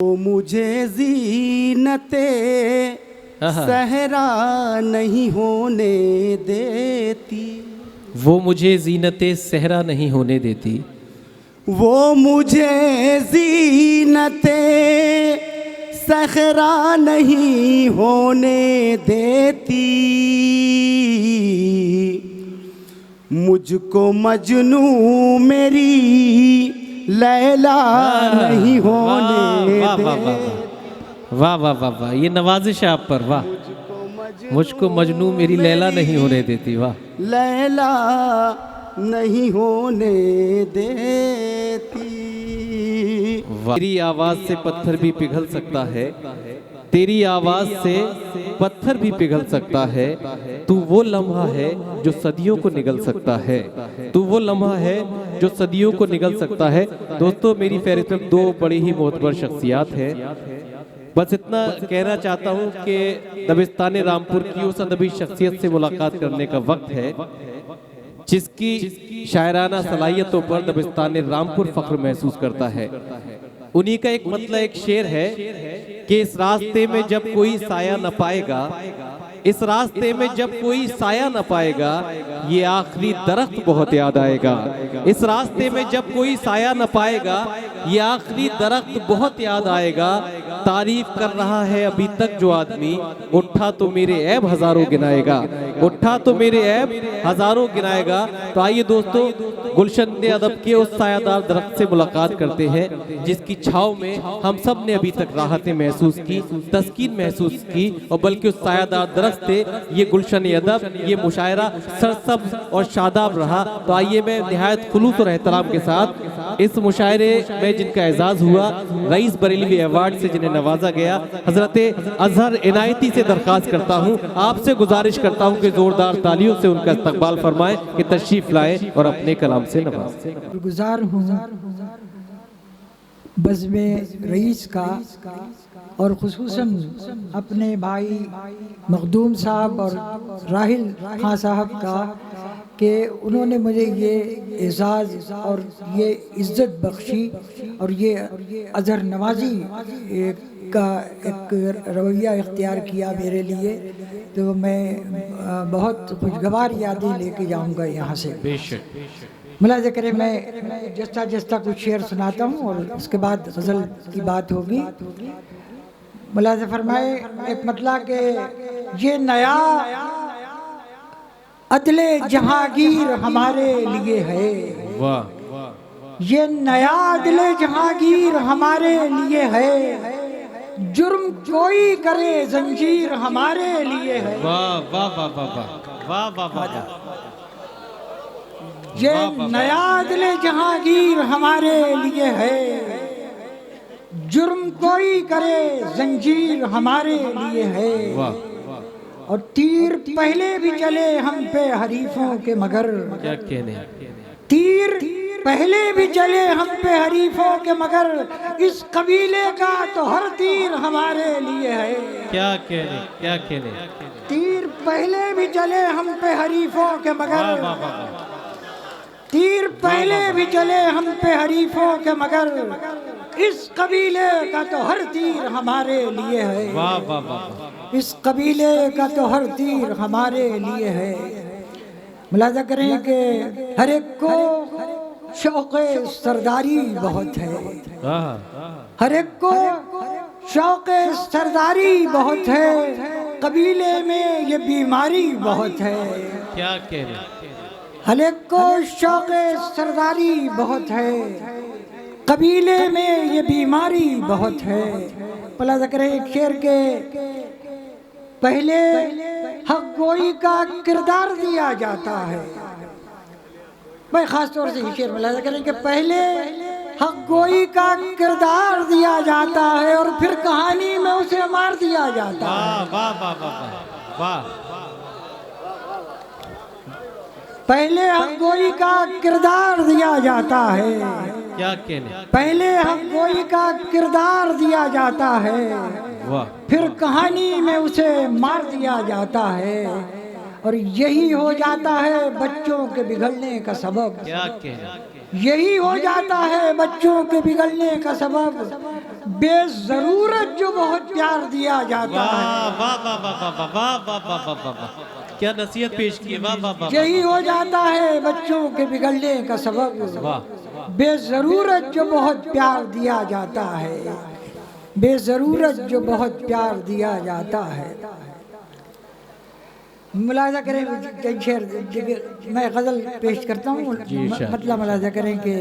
वो मुझे ज़ीनते सहरा नहीं होने देती, वो मुझे ज़ीनते सहरा नहीं होने देती, वो मुझे ज़ीनते सहरा नहीं होने देती, मुझको मजनू मेरी लैला नहीं होने वाह वाह देती। वाह वाह वाह वाह, ये नवाजिश है आप पर। वाह, मुझको मजनू मेरी लैला नहीं होने देती। वाह, लैला नहीं होने देती। तेरी आवाज़ से पत्थर भी पिघल सकता है, तेरी आवाज़ से पत्थर भी पिघल सकता है। तू वो लम्हा है जो सदियों को निगल सकता है, तू वो लम्हा है जो सदियों को निगल सकता है। दोस्तों, मेरी फहरिस्त में दो बड़ी ही मोतबर शख्सियात हैं। बस इतना कहना चाहता हूँ कि दबिस्तान रामपुर की उस अदबी शख्सियत से मुलाकात करने का वक्त है जिसकी शायराना सलाहियतों पर दबिस्तान रामपुर फख्र महसूस करता है। उन्हीं का एक मतलब एक शेर है कि इस रास्ते में जब कोई साया न पाएगा, इस रास्ते में जब कोई साया न पाएगा, ये आखिरी दरख्त बहुत याद आएगा। इस रास्ते में जब कोई साया न पाएगा, ये आखिरी दरख्त बहुत याद आएगा। तारीफ कर रहा है अभी तक जो आदमी, उठा तो मेरे ऐब हजारों गिनाएगा, उठा तो मेरे ऐब हजारों गिनाएगा। तो आइए दोस्तों, गुलशन अदब के उस सायादार दरख्त से मुलाकात करते हैं जिसकी छाव में हम सब ने अभी तक राहतें महसूस की, तस्कीन महसूस की, और बल्कि उस सायादार दरख्त से ये गुलशन अदब, ये मुशायरा सरसब्ज और शादाब रहा। तो आइए मैं निहायत खुलूस और एहतराम के साथ इस मुशायरे में जिनका एजाज़ हुआ, रईस बरेलवी अवार्ड से जिन्हें नवाजा गया, हजरत अजहर इनायती से दरख्वास्त करता हूँ, आपसे गुजारिश करता हूँ कि जोरदार तालियों से उनका इस्तकबाल फरमाएं, कि तशरीफ लाएं और अपने कलाम से नवाजें। गुजार हूँ बज़्म रईस का, और खुसूसन अपने भाई मखदूम साहब और राहिल खां साहब का, कि उन्होंने मुझे ये एजाज़ और ये इज़्ज़त बख्शी और ये अज़हर नवाजी का एक रवैया इख्तियार किया मेरे लिए। तो मैं बहुत खुशगवार यादें लेके जाऊंगा यहाँ से। मुलाज़ा करें, मैं जस्ता जस्ता कुछ शेर सुनाता हूँ और उसके बाद गज़ल की बात होगी। मुलाज़ा फरमाए एक मतला के, ये नया अदले जहांगीर हमारे लिए है, ये नया अदले जहांगीर हमारे लिए है, जुर्म कोई करे जंजीर हमारे लिए है। वाह वाह वाह वाह वाह वाह वाह। ये नया अदले जहांगीर हमारे लिए है, जुर्म कोई करे जंजीर हमारे लिए है। और तीर पहले भी चले हम पे हरीफों के, मगर क्या कहने, तीर पहले भी चले हम पे हरीफों के, मगर इस कबीले का तो हर तीर हमारे लिए है। क्या कहने, क्या कहने। तीर पहले भी चले हम पे हरीफों के, मगर तीर पहले भी चले हम पे हरीफों के, मगर इस कबीले का तो हर तीर हमारे लिए है। वाह वाह वाह। इस कबीले का तो हर तीर हमारे लिए है। मुलाज़ा करें कि हर एक को शौक़े सरदारी बहुत है, हर एक को शौक़े सरदारी बहुत है, कबीले में ये बीमारी बहुत है। क्या कहने, हर एक को शौक़े सरदारी बहुत है, कबीले में ये बीमारी बहुत है। मुलाज़ा करें एक शेर के, पहले हक गोई का किरदार दिया जाता है। मैं खास तौर से शेर मुलाज़ा करें कि पहले हक गोई का किरदार दिया जाता है और फिर कहानी में उसे मार दिया जाता है। वाह वाह वाह वाह। पहले हक गोई का किरदार दिया जाता है, क्या कहने, पहले हक गोई का किरदार दिया जाता है, वाह, फिर कहानी में उसे मार दिया जाता है, और यही हो जाता है बच्चों के बिगड़ने का सबब। क्या कहने, यही हो जाता है बच्चों के बिगड़ने का सबब, बेजरूरत जो बहुत प्यार दिया जाता है, वाह वाह वाह वाह वाह वाह वाह वाह वाह वाह वाह, क्या नसीहत पेश की है, वाह वाह वाह यही हो जाता है बच्चों के बिगड़ने का सबब। वाह। बेजरूरत जो बहुत प्यार दिया जाता है, बेजरूरत जो बहुत प्यार दिया जाता है। मुलाजा करें, शेर मैं गजल पेश करता हूँ, मतलब मुलाजा करें कि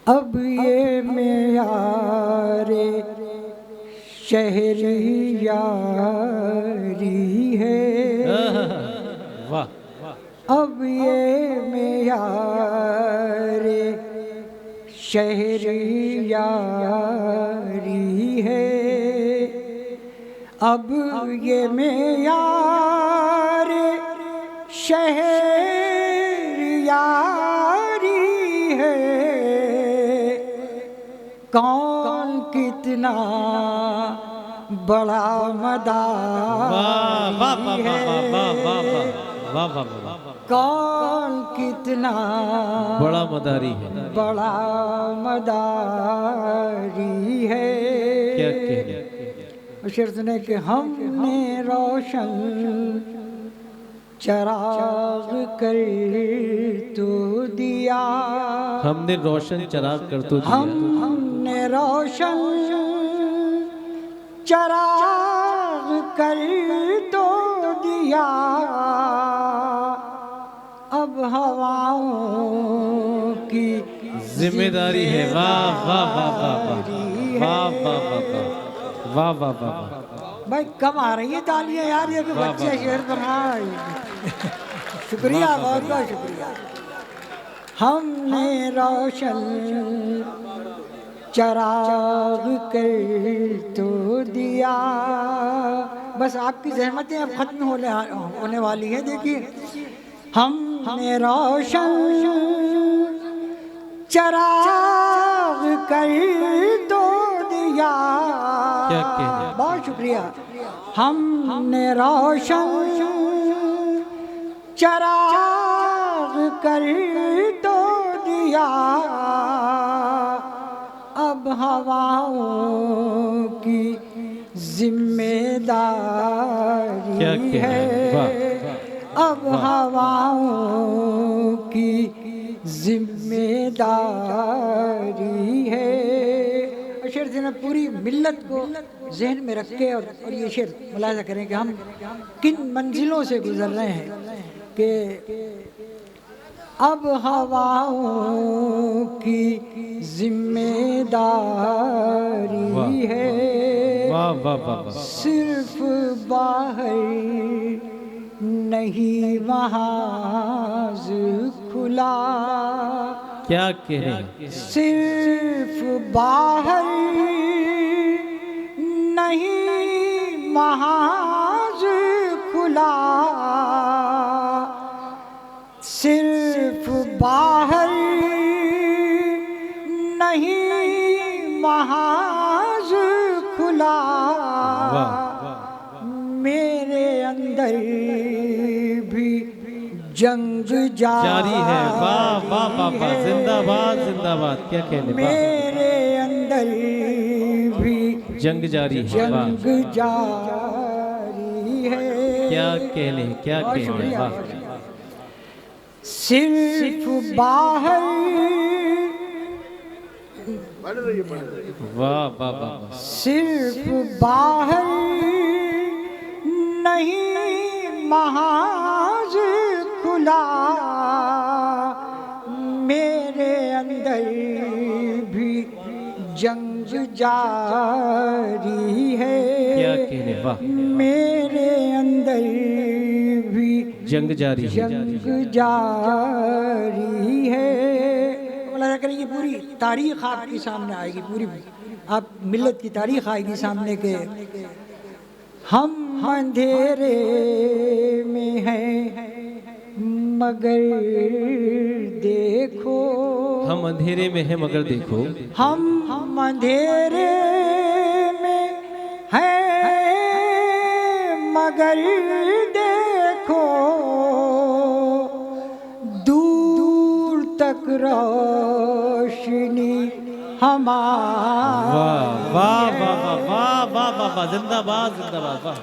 अब ये मेरे शहरी यारी है, वाह। अब ये मेरे शहरी यारी है, अब ये मेरे शहरी यारी है, कौन कितना बड़ा मदारी है, कौन कितना बड़ा मदारी है, बड़ा मदारी है। क्या कहने। शेर सुने कि हमने रोशन चराग कर तो दिया, हमने रोशन चराग कर तो दिया, हमने रोशन चराग कर तो दिया, अब हवाओं की जिम्मेदारी है। वाह वाह वाह वाह वाह वाह वाह वाह वाह। भाई कम आ रही है तालियां यार, ये भी बच्चे शेर बनाए। शुक्रिया, बहुत बहुत शुक्रिया। हमने रोशन चराग कर तो दिया, बस आपकी जहमतें अब खत्म होने वाली है। देखिए, हमने रोशन चराग कर तो दिया, क्या कहने। बहुत शुक्रिया। हमने रोशन चराग कर तो दिया, अब हवाओं की जिम्मेदारी क्या कहने। है, अब हवाओं की जिम्मेदारी है। शेर से ना पूरी मिल्लत को जहन में रख के और ये शेर मुलाजा करें कि हम किन मंजिलों से गुजर रहे हैं, कि अब हवाओं की जिम्मेदारी है, वाह वाह वाह। सिर्फ बाहर नहीं महाज खुला, क्या कहें। सिर्फ बाहर नहीं महाज खुला, सिर्फ बाहर नहीं महाज खुला, मेरे अंदर भी जंग जारी है। वाह वाह वाह वाह, जिंदाबाद जिंदाबाद। क्या कहने। मेरे अंदर भी जंग जारी है। जंग जारी है। क्या कहने, क्या कहने। वाह सिर्फ बाहर वाह वाह वाह। सिर्फ बाहर नहीं महाज खुला, मेरे अंदर भी जंग जारी है। क्या कहने। वाह। मेरे अंदर भी जंग जारी है। जंग जारी है। अल्लाह करें ये पूरी तारीख आपके सामने आएगी, पूरी आप मिल्लत की तारीख आएगी सामने के। हम अंधेरे में हैं मगर देखो, हम अंधेरे में हैं मगर देखो, हम अंधेरे में हैं मगर देखो, दूर तक रोशनी हमारी वाह वाह वाह वाह वाह वाह वाह वाह, जिंदाबाद जिंदाबाद, वाह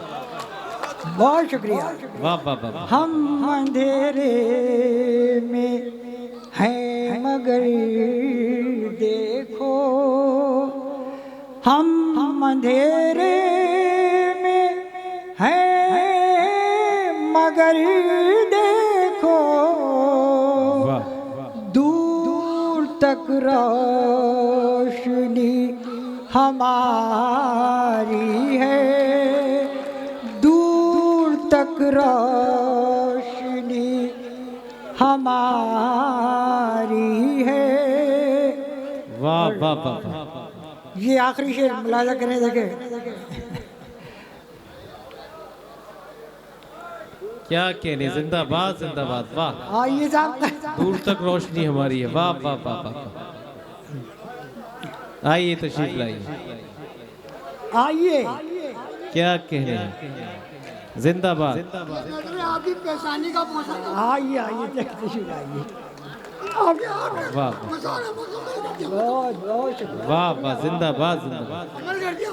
बहुत शुक्रिया। वाह वाह वाह वाह। हम अंधेरे में हैं मगर देखो, हम अंधेरे में हैं मगर देखो, वाह दूर तक रोशनी हमारी है, दूर तक रोशनी हमारी है। वाह वाह वाह वाह। ये आखिरी शेर मुलाजा करने देखे। क्या कहने, जिंदाबाद जिंदाबाद, वाह। आइए साहब, दूर तक रोशनी हमारी है, वाह वाह वाह वाह। आइए तशरीफ लाइए। आइए। क्या कहने हैं, जिंदाबाद। आपकी परेशानी का मौसम आइए आइए तशरीफ आइए। वाह बहुत बहुत शुक्रिया। वाह वाह, जिंदाबाद जिंदाबाद, मुकम्मल कर दिया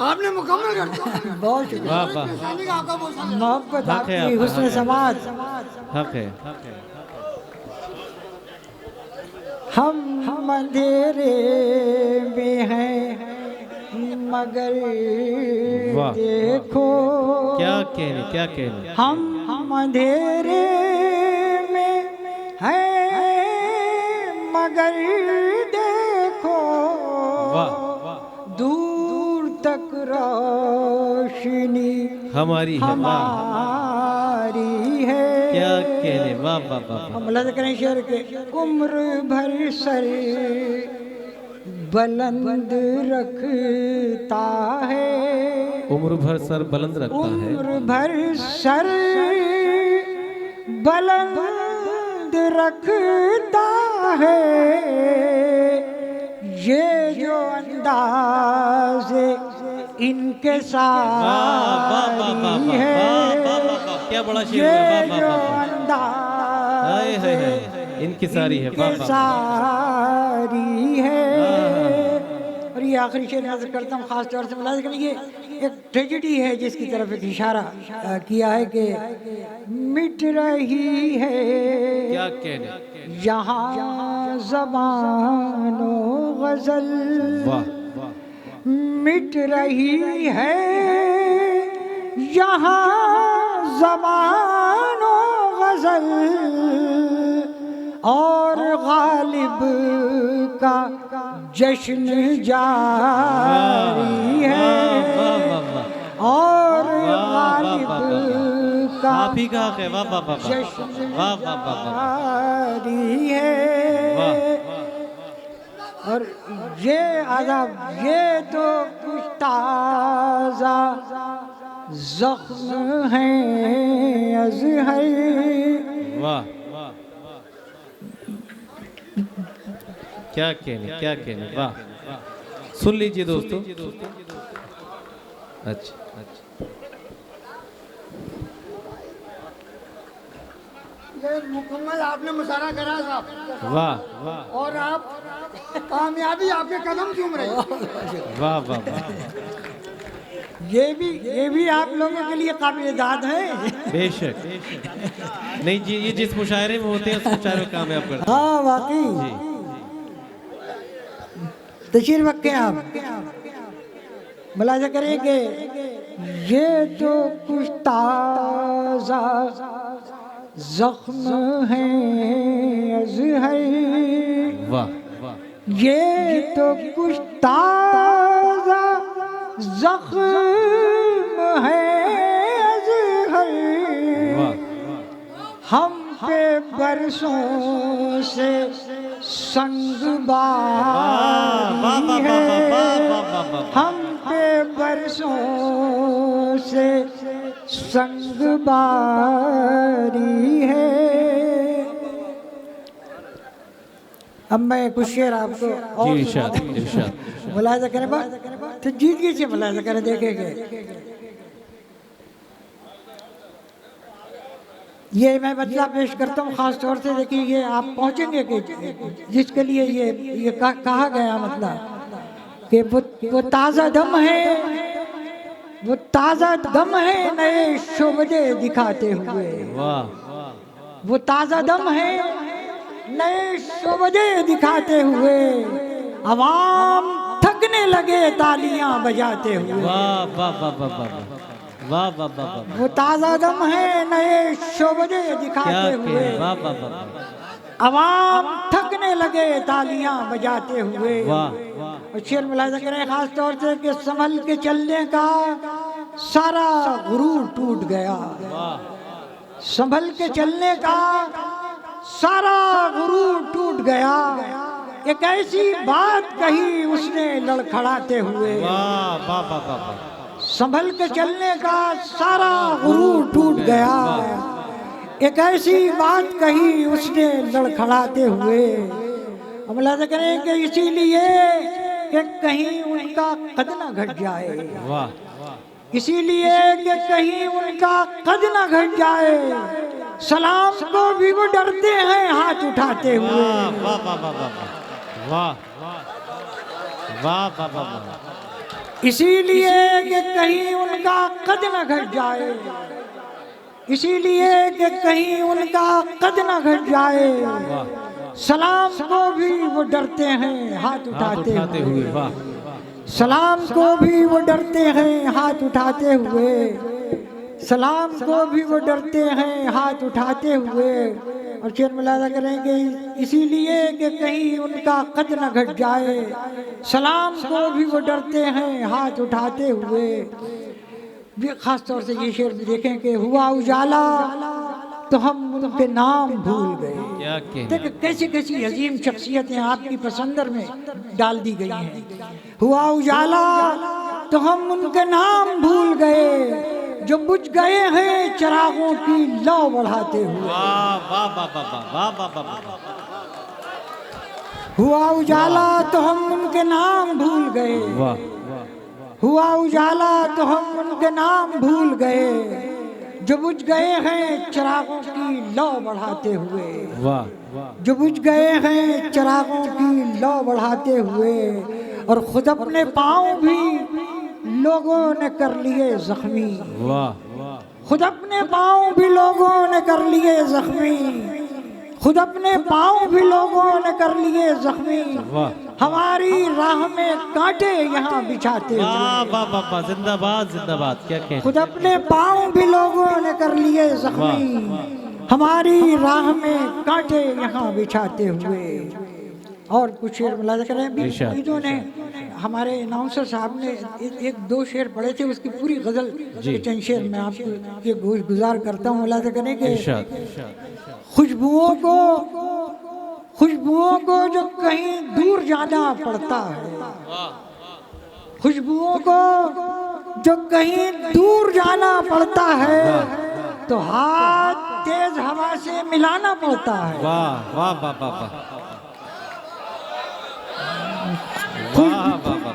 आपने मुकम्मल कर दिया। बहुत शुक्रिया। वाह वाह, परेशानी का आपका मौसम मोहब्बत हक है आपकी, आपका, हुस्न हक है। समाज। हक है। हम अंधेरे में हैं मगर वाह। देखो, क्या कहने, क्या कहने, हम अंधेरे में हैं मगर देखो, वाह दूर तक रोशनी हमारी है, वाह हमारी है। क्या कहने, वाह वाह वाह वाह। हम लद करें शेर के। उम्र भर सर बुलंद रखता है, उम्र भर सर बुलंद रखता है, उम्र भर सर बुलंद रखता है, ये जो अंदाज इनके वाह वाह वाह वाह साथ वाह है, वाह वाह वाह, क्या बड़ा शेर ये है, वाह जो वाह वाह। हाय अंदाज हाय हाय, इनकी सारी है, वाह इनके वाह। सारी है। और ये आखिरी शेर नजर करता हूँ खास तौर से मुलाज़ करेंगे। एक ट्रेजेडी है जिसकी तरफ एक इशारा किया है कि मिट रही है क्या कहने, यहाँ ज़बानो गज़ल, वाह मिट रही है यहाँ ज़बानो गज़ल, और गालिब का जश्न जारी है, वाह वाह वाह, और वाह, गालिब वाह, का आप ही का हक है, वाह वाह वाह वाह जश्न वाह वाह वाह वाह जारी है। वाह। और ये अदब, ये तो कुछ ताज़ा जख्म है अज़हर, वाह। क्या कहने, क्या कहने, वाह। सुन लीजिए दोस्तों। अच्छा अच्छा, ये मुकम्मल आपने मुशारा करा साहब, वाह वाह और आप कामयाबी आपके कदम चूम रहे हैं। वाह वाह वाह, ये भी आप लोगों के लिए काबिल दाद है। बेशक। नहीं जी, ये जिस मुशायरे में होते हैं उस मुशायरे में कामयाब करते हाँ वाकई। हैं। तशरीफ रखें आप, मुलाजा करें कि ये तो कुछ ताज़ा जख्म है अज़हर, वाह वाह, ये तो कुछ ताज़ा जख्म है अज़हर, वाह हम पे बरसों से संग बारी है, हम पे बरसों से संग बारी है। अब मैं कुछ शेर आपको जी, और इरशाद इरशाद। मुलाजा करें बात तो जीत से मुलाजा करें, देखेंगे। ये मैं बदला पेश करता हूँ खास तौर से। देखिए ये आप पहुंचेंगे कि जिसके लिए ये कहा गया मतलब कि वो ताज़ा दम है, वो ताज़ा दम है नए शोबे दिखाते हुए। वो ताज़ा दम है नए शोबे दिखाते हुए, अवाम थकने लगे तालियां बजाते हुए। वाह वाह वाह वाह वाह वाह वाह वाह। वो ताज़ा दम है नए शोबे दिखाते हुए, वाह वाह वाह। अवाम थकने लगे तालियां बजाते हुए। वाह। और शेर मुलाहिजा करें खास तौर से कि संभल के चलने का सारा गुरूर टूट गया। संभल के चलने का सारा गुरूर टूट गया। एक ऐसी बात कही उसने लड़खड़ाते हुए। वाह वाह वाह वाह। संभल के चलने का सारा गुरूर टूट गया। एक ऐसी बात कही उसने लड़खड़ाते हुए। हम मुलाहिजा करें कि इसीलिए कि कहीं उनका कद न घट जाए। वाह। इसीलिए कि कहीं उनका कद न घट जाए, सलाम को भी वो डरते हैं हाथ उठाते हुए। वाह वाह वाह वाह वाह वाह वाह वाह। इसीलिए कि कहीं उनका कद न घट जाए, इसीलिए कि कहीं उनका कद न घट जाए, सलाम को भी वो डरते हैं हाथ उठाते हुए। वाह। सलाम को भी वो डरते हैं हाथ उठाते हुए। सलाम को भी वो डरते हैं हाथ उठाते हुए। और शेर मुलाहिजा करेंगे इसीलिए कि कहीं उनका कद न घट जाए, सलाम को भी वो डरते हैं हाथ उठाते हुए। खास तौर से ये शेर भी देखें कि हुआ उजाला तो हम उनके नाम भूल गए। देखिए कैसी कैसी अजीम शख्सियतें आपकी पसंदर में डाल दी गई हैं। हुआ उजाला तो हम उनके नाम भूल गए, जो बुझ गए हैं चिरागों की लौ बढ़ाते हुए। वाह वाह वाह वाह वाह वाह वाह। हुआ उजाला तो हम उनके नाम भूल गए। वाह। हुआ उजाला तो हम उनके नाम भूल गए, जो बुझ गए हैं चिरागों की लौ बढ़ाते हुए। वाह। जो बुझ गए हैं चिरागों की लौ बढ़ाते हुए। और खुद अपने पाँव भी लोगों ने कर लिए जख्मी। वाह। खुद अपने पाँव भी लोगों ने कर लिए जख्मी। खुद अपने पाँव भी लोगों ने कर लिए जख्मी। हमारी राह में कांटे यहाँ बिछाते हुए। वाह वाह वाह वाह। जिंदाबाद जिंदाबाद। क्या कह। खुद अपने पाँव भी लोगों ने कर लिए जख्मी, हमारी राह में कांटे यहाँ बिछाते हुए। और कुछ शेर मुलाहिजा करें इन्होंने हमारे अनाउंसर साहब ने एक दो शेर पढ़े थे, उसकी पूरी गजल के चंद शेर मैं आपको ये गुजार करता हूँ। मुलाहिजा करें कि खुशबुओं को जो कहीं दूर जाना पड़ता है, खुशबुओं को जो कहीं दूर जाना पड़ता है, तो हाथ तेज हवा से मिलाना पड़ता है। वाह वाह वाह वाह।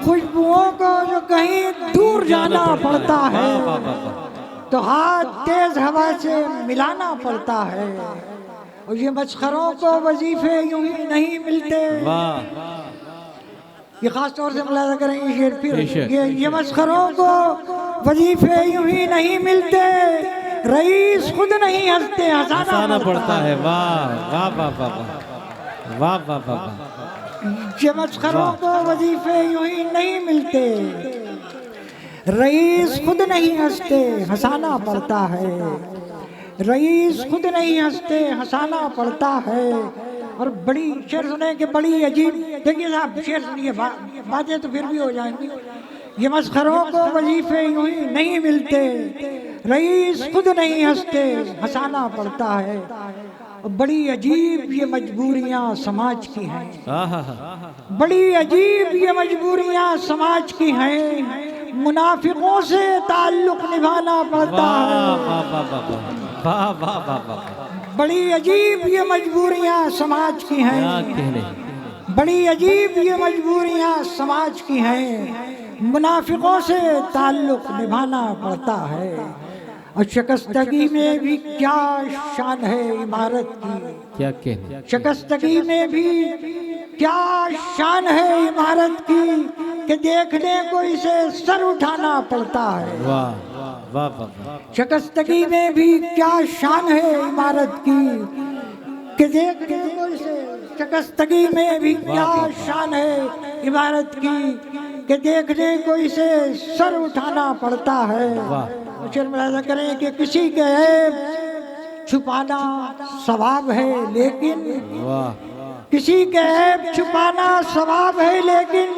खुशबुओं को जो कहीं दूर जाना पड़ता है, तो हाथ तेज हवा से मिलाना पड़ता है। और ये मस्खरों को वजीफे यूं ही नहीं मिलते। ये खास तौर से मुलाहिजा करें ये शेर फिर ये मस्खरों को वजीफे यूं ही नहीं मिलते, रईस खुद नहीं हंसते हंसाना पड़ता है। वाह वाह वाह वाह वाह वाह वाह। ये मस्खरों को वजीफे यूं ही नहीं मिलते, रईस खुद नहीं हंसते हंसाना पड़ता है। रईस खुद नहीं हंसते हंसाना पड़ता है। और बड़ी शेर सुने कि बड़ी अजीब, देखिए साहब शेर सुनिए, बातें तो फिर भी हो जाएंगी। ये मस्खरों को वजीफे यूं ही नहीं मिलते, रईस खुद नहीं हंसते हंसाना पड़ता है। और बड़ी अजीब ये मजबूरियां समाज की हैं। बड़ी अजीब ये मजबूरियां समाज की हैं। मुनाफिकों से ताल्लुक निभाना पड़ता है। बड़ी अजीब ये मजबूरियां समाज की हैं। बड़ी अजीब ये मजबूरियां समाज की हैं। मुनाफिकों से ताल्लुक निभाना पड़ता है। और शिकस्तगी में भी क्या शान है इमारत की, क्या कहने। शिकस्तगी में भी क्या शान है इमारत की कि देखने को इसे सर उठाना पड़ता है। वाह वाह वाह। शिकस्तगी में भी क्या शान है इमारत की कि देखने को इसे, शिकस्तगी में भी क्या शान है इमारत की कि देखने को इसे सर उठाना पड़ता है। शेर मुलाजा करें कि किसी के ऐब छुपाना सवाब है लेकिन, किसी के ऐब छुपाना सवाब है लेकिन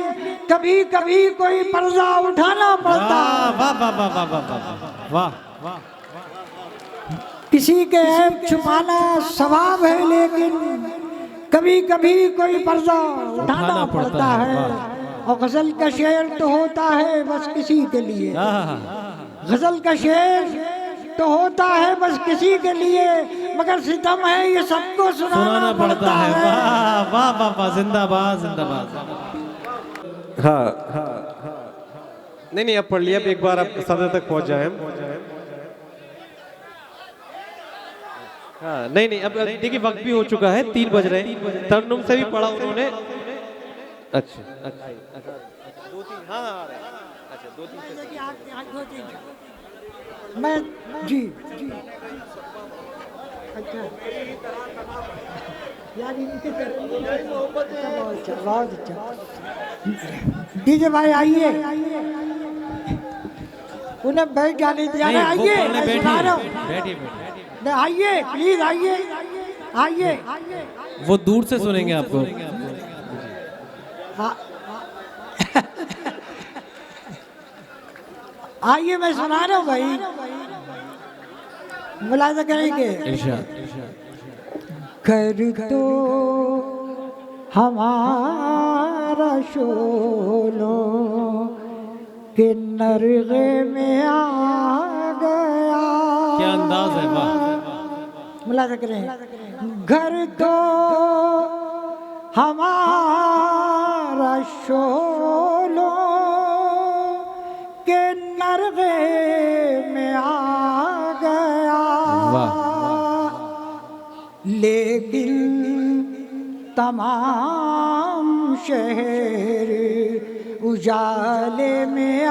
कभी कभी कोई पर्दा उठाना पड़ता है। वाह वाह वाह वाह वाह वाह वाह। किसी के ऐब छुपाना सवाब है लेकिन कभी कभी कोई पर्दा उठाना पड़ता है। और गजल का शेर तो होता है बस किसी के लिए, गजल का शेर तो होता है बस किसी के लिए, मगर सितम है ये सबको सुनाना पड़ता है। वाह वाह वाह वाह, जिंदाबाद जिंदाबाद। हाँ नहीं अब पढ़ लिया, अब एक बार आप सदर तक पहुंच जाए। हाँ नहीं अब देखिए वक्त भी हो चुका है, 3 बज रहे हैं। तरन्नुम से भी पढ़ा उन्होंने। अच्छा अच्छा 2-3 हाँ आ रहे हैं। अच्छा 2-3 मैं जी अच्छा यार इनके बहुत अच्छा। डीजे भाई आइए, उन्हें बैठ जाने दिया। आइए बैठिए आइए प्लीज आइए आइए। वो दूर से सुनेंगे आपको। आइए मैं सुना रहा हूँ भाई, मुलाजा करेंगे। कर तो हमारा शोलो के नरगे में आ गया। क्या अंदाज है, वाह। मुलाजा करें। घर तो हमारा शोलो के नरगे में आ गया, लेकिन तमाम शहर उजाले में आ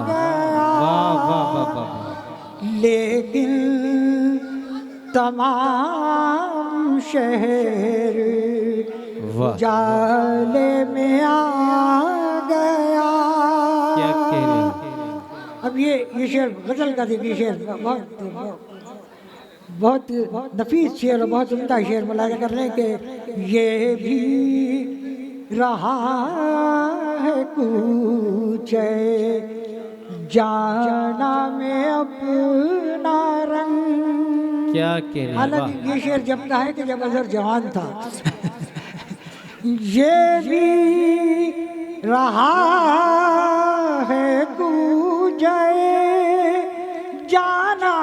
गया, लेकिन तमाम शहर उजाले में आ गया। क्या कहने। अब ये शेर गजल का देखिए, शेर बहुत नफीस शेर और बहुत उम्दा शेर मुलाजा कर रहे कि ये भी रहा है कूचे जाना में अपना रंग। क्या कहने। हालांकि ये शेर जब का है कि जब अजहर जवान था। ये भी रहा है कूचे जाना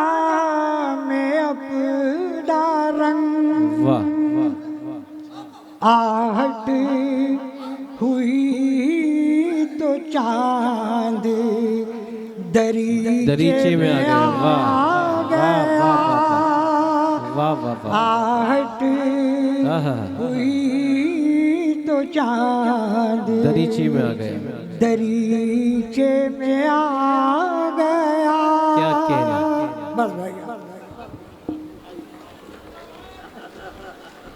में अपना रंग। आहट हुई तो चांद दरीचे में आ गया। आहट हुई तो चांद दरीचे में आ गया, दरीचे में आ